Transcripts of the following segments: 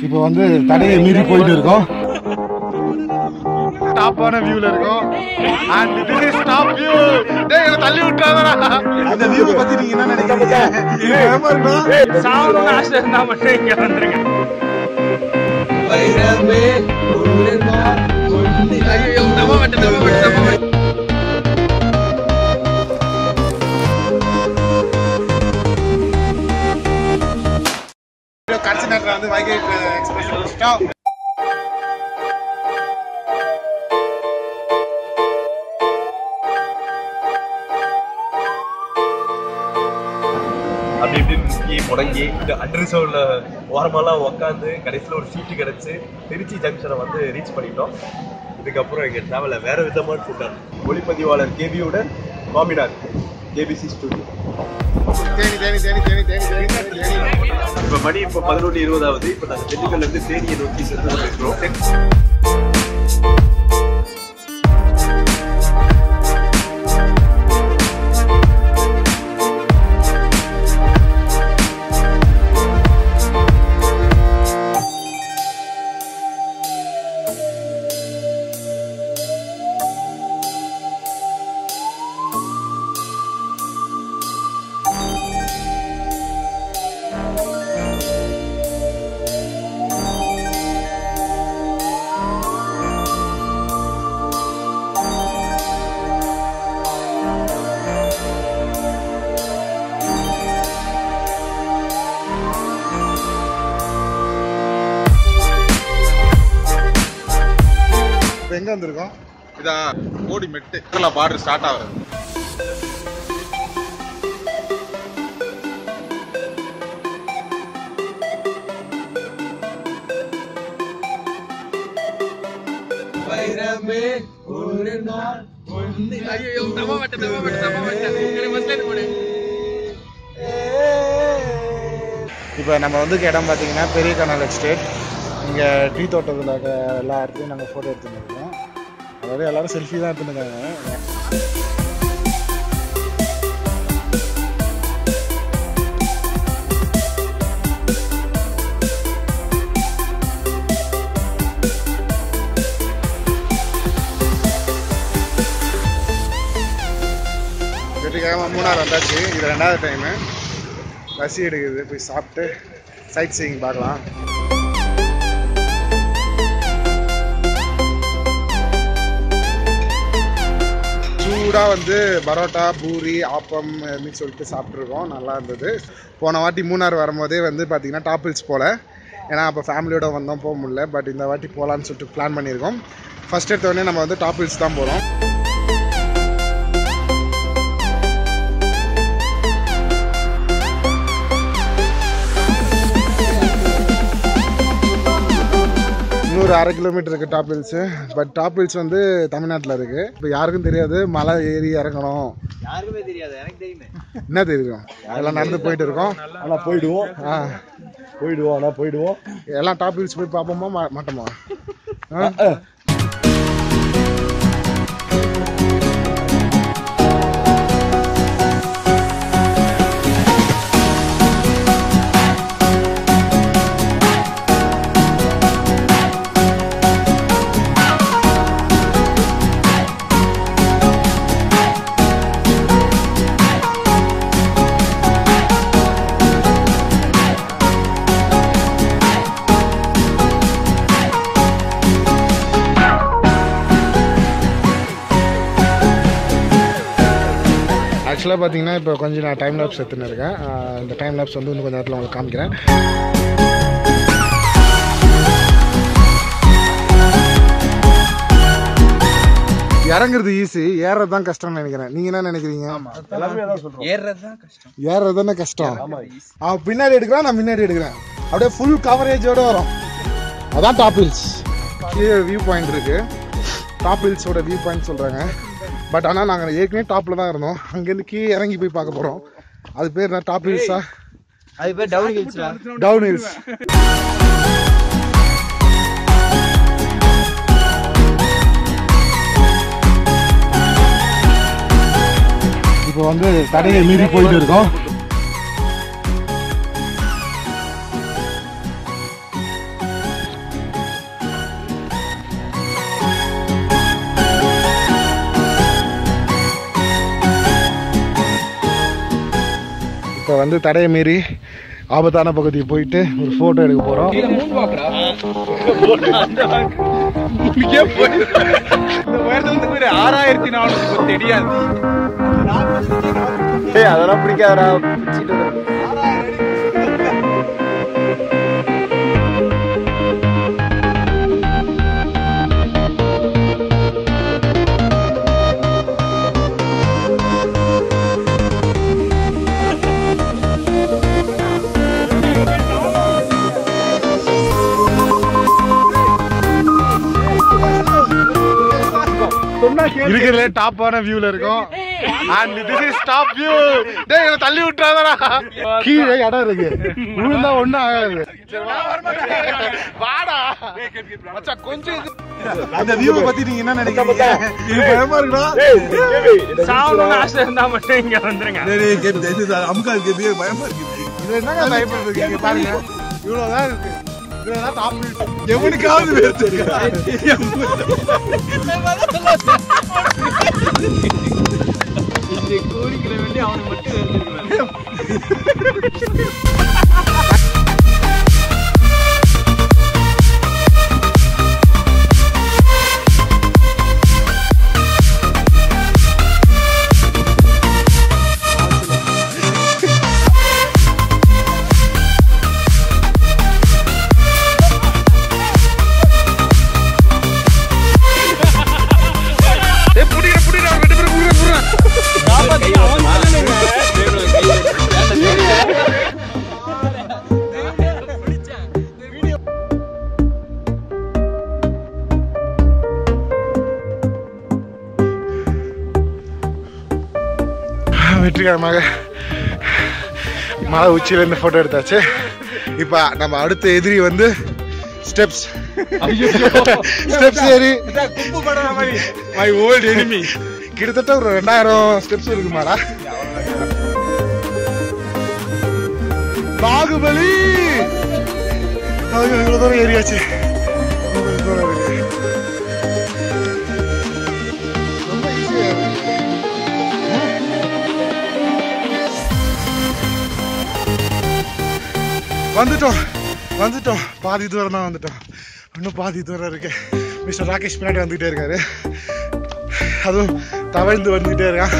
இப்போ வந்து தடையை மீறி போயிட்டு இருக்கோம். டாப்பான வியூல இருக்கோம். and this is top view. டேய் என்ன தள்ளி விட்டாதடா. இந்த வியூ பத்தி நீங்க என்ன நினைக்கிறீங்க? ஏமா இருக்கணும். சாவுன ஆசை இருந்தா மட்டும் இங்க வந்துருங்க. வைரமே உள்ளேமா ஒண்ணு ஐயோ நம்ம மட்டும் கன்சிடர் வந்து வைகை எக்ஸ்பிரஸ் ஸ்டாப். அப்படி இப்படி முடங்கி இந்த அன்ரிசர்வ்ல ஓரமெல்லாம் உட்காந்து கடைசியில் ஒரு சீட்டு கிடச்சி திருச்சி ஜங்ஷனை வந்து ரீச் பண்ணிட்டோம். இதுக்கப்புறம் எங்கள் ட்ராவலில் வேறு விதமான ஃபுட்டாக ஒளிப்பதிவாளர் கேபியுடன் காமினார் கேபிசி ஸ்டுடியோ. இப்போ மணி இப்போ 11:20. இப்போ நாங்கள் திண்டுக்கல்லேருந்து தேனியை நோக்கி சென்று கொண்டிருக்கிறோம். எங்க வந்திருக்கோம்? இதான் கோடி மெட்டு பார்டர் ஸ்டார்ட் ஆகுது. வைரமே ஒரு நாள் ஒண்ணு ஐயோ தப்பா வட்ட இப்போ நம்ம வந்து இடம் பார்த்தீங்கன்னா பெரிய கனல் எஸ்டேட். இங்கே டீ தோட்டத்தில் இருக்க எல்லா இடத்துலையும் நாங்கள் ஃபோட்டோ எடுத்துன்னு இருக்கோம். அதாவது எல்லோரும் செல்ஃபி தான் எடுத்துருக்காங்க. வெற்றிக்காக மூணார் வந்தாச்சு. இது 2வது டைமு. பசி எடுக்குது, போய் சாப்பிட்டு சைட் சீயிங் பார்க்கலாம். சூடாக வந்து பரோட்டா, பூரி, ஆப்பம் அப்படின்னு சொல்லிட்டு சாப்பிட்ருக்கோம். நல்லா இருந்தது. போன வாட்டி மூணார் வரும்போதே வந்து பார்த்திங்கன்னா டாப் ஹில்ஸ் போல், ஏன்னா அப்போ ஃபேமிலியோட வந்தோம், போக முடியல. பட் இந்த வாட்டி போகலான்னு சொல்லிட்டு பிளான் பண்ணியிருக்கோம். ஃபஸ்ட் எடுத்தோடனே நம்ம வந்து டாப் ஹில்ஸ் தான் போகிறோம். இன்னொரு 1/2 கிலோமீட்டர் இருக்குது top hills. But top hills வந்து தமிழ்நாட்டில் இருக்குது. இப்போ யாருக்கும் தெரியாது மலை ஏறி இறங்கணும். யாருக்குமே தெரியாது, எனக்கு தெரியுமே. என்ன தெரியும்? எல்லாம் நடந்து போயிட்டு இருக்கோம். ஆனால் போயிடுவோம். ஆனால் போயிடுவோம். எல்லாம் டாப் ஹில்ஸ் போய் பார்ப்போமா மாட்டோமா? ஆக்சுவலாக பார்த்தீங்கன்னா இப்போ கொஞ்சம் நான் டைம் லேப்ஸ் எடுத்துன்னு இருக்கேன். இந்த டைம் லேப்ஸ் வந்து இன்னும் கொஞ்சம் நேரத்தில் உங்களுக்கு காமிக்கிறேன். இறங்குறது ஈஸி, ஏறது தான் கஷ்டம்னு நினைக்கிறேன். நீங்கள் என்ன நினைக்கிறீங்க? ஏறது தானே கஷ்டம். அவன் பின்னாடி எடுக்கிறான், நான் முன்னாடி எடுக்கிறேன். அப்படியே ஃபுல் கவரேஜோடு வரும். அதான் டாப் ஹில்ஸ். கீழே வியூ பாயிண்ட் இருக்குது. டாப் ஹில்ஸோட வியூ பாயிண்ட் சொல்கிறாங்க. பட் ஆனால் நாங்கள் ஏற்கனவே டாப்பில் தான் இருந்தோம். அங்கேருந்து கீழே இறங்கி போய் பார்க்க போகிறோம். அது பேர் என்ன? டாப் ஹில்ஸா? அது பேர் டவுன் ஹில்ஸ். Down hills. இப்போ வந்து தடையை மீறி போயிட்டு இருக்கோம். வந்து தடையை மீறி ஆபத்தான பகுதிக்கு போயிட்டு ஒரு ஃபோட்டோ எடுக்க போகிறோம். அதெல்லாம் பிடிக்காதா? இருக்கிறதுல டாப்பான வியூல இருக்கும். And this is top view. டேய் என்ன தள்ளி விட்டுறாதடா. கீழே இடம் இருக்கு. விழுந்தா ஒண்ணும் ஆகாது. வாடா. மச்சான் கொஞ்சம் அந்த வியூவை பத்தி நீங்க என்ன நினைக்கிறீங்க? இது பயமா இருக்குடா. சாவணும்னு ஆசை இருந்தா மட்டும் இங்க வந்துருங்க. டேய் கேப் இது அம்கா இருக்கு பயமா இருக்கு. இது என்னங்க பயப்படுறீங்க? இங்க பாருங்க. இவ்வளவுதான் இருக்கு. இதுதான் டாப் வியூ. எவனுக்காவது வேர்த்துக்கா. இந்த கோரிக்கை வேண்டி அவனை மட்டும் எழுந்திருக்கிறான். வெற்றிகரமாக மலை உச்சியிலேருந்து ஃபோட்டோ எடுத்தாச்சு. இப்போ நம்ம அடுத்த எதிரி வந்து ஸ்டெப்ஸ் ஏறி மை ஓல்ட் எனிமி கிட்டத்தட்ட ஒரு 2000 ஸ்டெப்ஸ் இருக்குமாடா. பாகுபலி இவ்வளோ தூரம் ஏறியாச்சு. ரொம்ப ஈஸியாக இருக்கு. வந்துட்டோம் பாதி தூரம் தான் வந்துட்டோம். இன்னும் பாதி தூரம் இருக்கு. மிஸ்டர் ராகேஷ் பின்னாடி வந்துகிட்டே இருக்காரு. அதுவும் தவழ்ந்து வந்துகிட்டே இருக்கான்.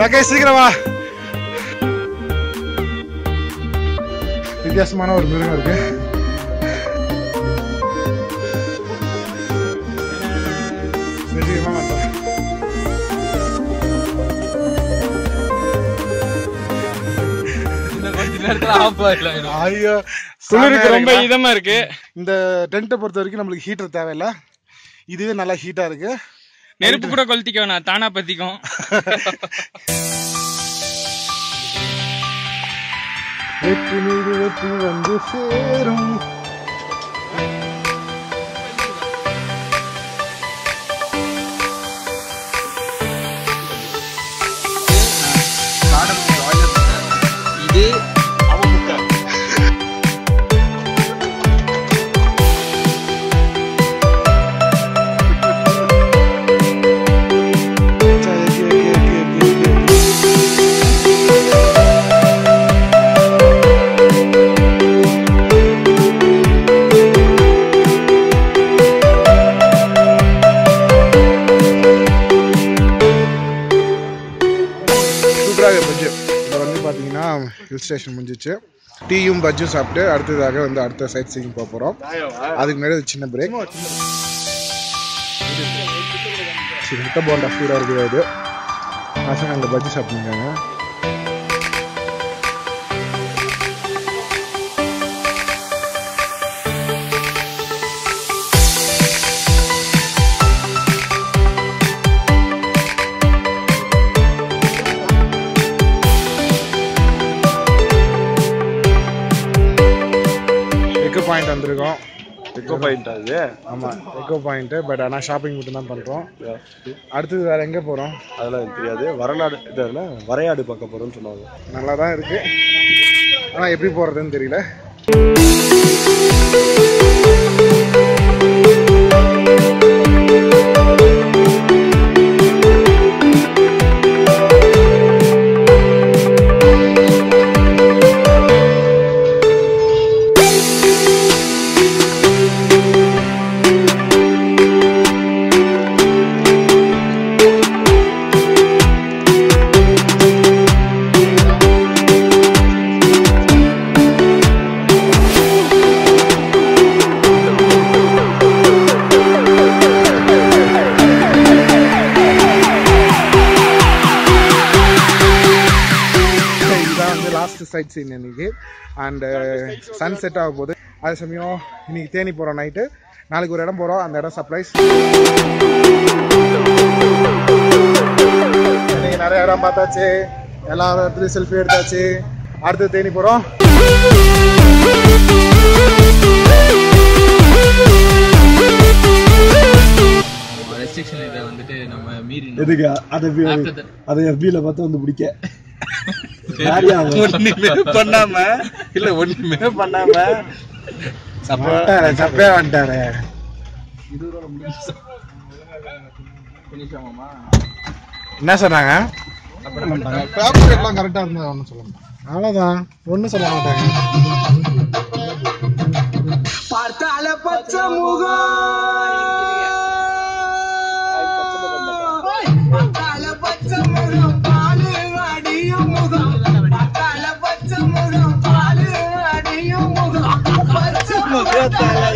ராகேஷ் சீக்கிரமா. வித்தியாசமான ஒரு மிருகம் இருக்கு. ரொம்ப இதமா இருக்கு. இந்த டென்ட்டை பொறுத்த வரைக்கும் நம்மளுக்கு ஹீட்டர் தேவையில்லை. இதுவே நல்லா ஹீட்டா இருக்கு. நெருப்பு கூட கொளுத்திக்க வேணாம், தானா பத்திக்கும். வெற்றி மீது வெற்றி வந்து சேரும். இது ஹில் ஸ்டேஷன் முடிஞ்சிச்சு. டீயும் பஜ்ஜும் சாப்பிட்டு அடுத்ததாக வந்து அடுத்த சைட் சீயிங் போக போகிறோம். அதுக்கு முன்னாடி ஒரு சின்ன பிரேக். சரி முட்டை போண்டா சூடாக இருக்கிறது. பசங்க அங்கே பஜ்ஜி சாப்பிட்டுருக்காங்க. பாயிண்ட் வந்திருக்கோம். எக்கோ பாயிண்ட் அது. ஆமா எக்கோ பாயிண்ட். பட் ஆனால் ஷாப்பிங் மட்டும் தான் பண்றோம். அடுத்தது வேற எங்க போறோம் அதெல்லாம் எனக்கு தெரியாது. வரையாடு பார்க்க போறோம்னு சொன்னாங்க. நல்லா தான் இருக்கு. ஆனா எப்படி போறதுன்னு தெரியல. சைட் சீன் இன்னைக்கு. அண்ட் சன் செட் ஆக போகுது. அது சமயம் இன்னைக்கு தேனி போகிறோம் நைட்டு. நாளைக்கு ஒரு இடம் போகிறோம், அந்த இடம் சர்ப்ரைஸ். இன்னைக்கு நிறைய இடம் பார்த்தாச்சு, எல்லா இடத்துலையும் செல்ஃபி எடுத்தாச்சு. அடுத்து தேனி போகிறோம். ரெஸ்ட்ரிக்ஷன் இதை வந்துட்டு நம்ம மீறி எதுக்கு அதை FB-ல பார்த்து வந்து பிடிக்க ஒண்ணுமே பண்ணாம சப்பையா வந்துட்டாரு. என்ன சொன்னாங்க? பேப்பர் எல்லாம் கரெக்டா இருந்தா ஒன்னும் சொல்ல மாட்டாங்க. அவ்வளவுதான், ஒன்னும் சொல்ல மாட்டாங்க. பார்த்தால பச்சை முகம், பார்த்தால பச்சை முகம், பாலு அடியும் முகம், பார்த்தால பச்சை முகம், பாலு அடியும் முகம், பச்சை முகத்தால